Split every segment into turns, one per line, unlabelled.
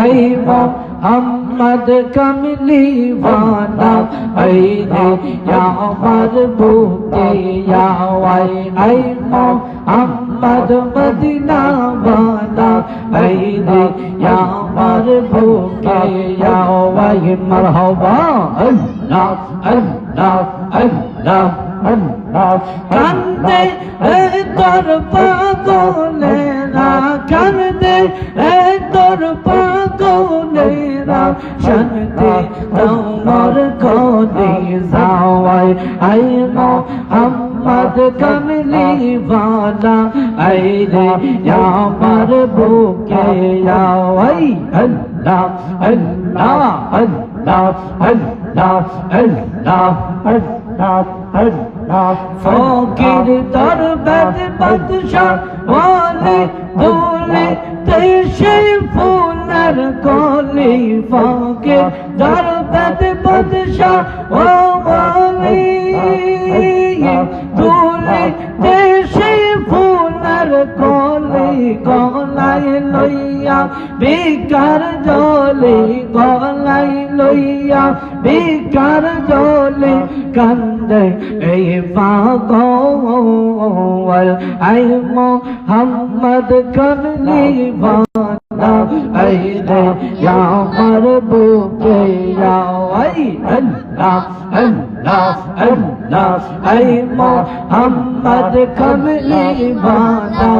ऐ मोहम्मद कमली वाला ऐ रे या मरबूके या ऐ मोहम्मद मदीना वाला ऐ रे या मरबूके या मरहबा अल्लाह अल्लाह अल्लाह अल्लाह कंदे तोर पागलेरा कंदे तोर पागलेरा शनते तमर कोनी जावाई ऐ मोहम्मद कमली वाला ऐ रे या मरबूके या अल्लाह अल्लाह अल्लाह अल्लाह अल्लाह अल्लाह अल्लाह फकीर दरबार बादशाह वाले बोले तेशे फूलर कोली फकीर दरबार बादशाह वाले बोले तेशे फूलर कोली गलाई लइया बेकार जले गलाई लइया बेकार जले कंदे ऐ पागल ऐ मोहम्मद कमली वाला ऐ रे या मरबूके या अल्लाह अल्लाह अल्लाह ऐ मोहम्मद कमली वाला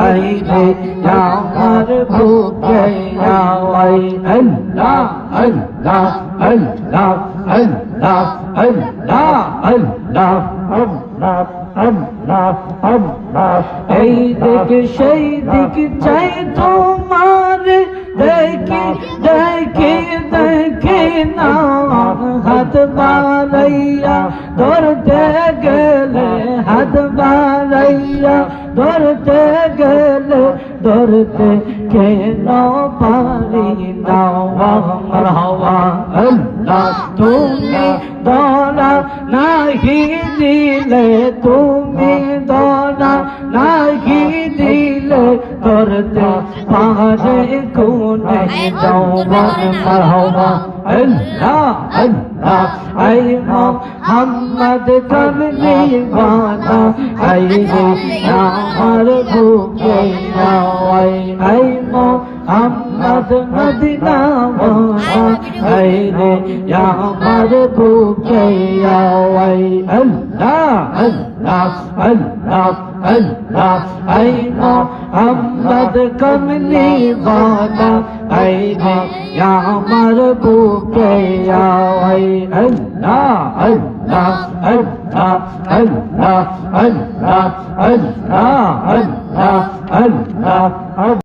ऐ रे या मरबूके या अल्लाह अल्लाह अल्लाह अल्लाह अल्लाह अल्लाह अल्लाह अल्लाह अल्लाह ऐ देख সেই দিক চাই তোমার দেখি দেখি দেখি না হাত বাড়াইয়া ধরতে গেলে হাত বাড়াইয়া ধরতে গেলে ধরতে কেন পারি না মারহাবা আল্লাহ তুমি দরা নাহি দিলে তুমি দরা নাহি দিলে ধরতে পারে কোনে যাও মারহাবা আল্লাহ আল্লাহ ऐ मोहम्मद कमली वाला ऐ रे या मरबूके या ऐ मोहम्मद मदीना वाला ऐ रे या मरबूके या अल्लाह अल्लाह अल्लाह अल्लाह ऐ मोहम्मद कमली वाला ऐ रे या मरबूके या अल्लाह अल्लाह अल्लाह अल्लाह अल्लाह अल्लाह अल्लाह अल्लाह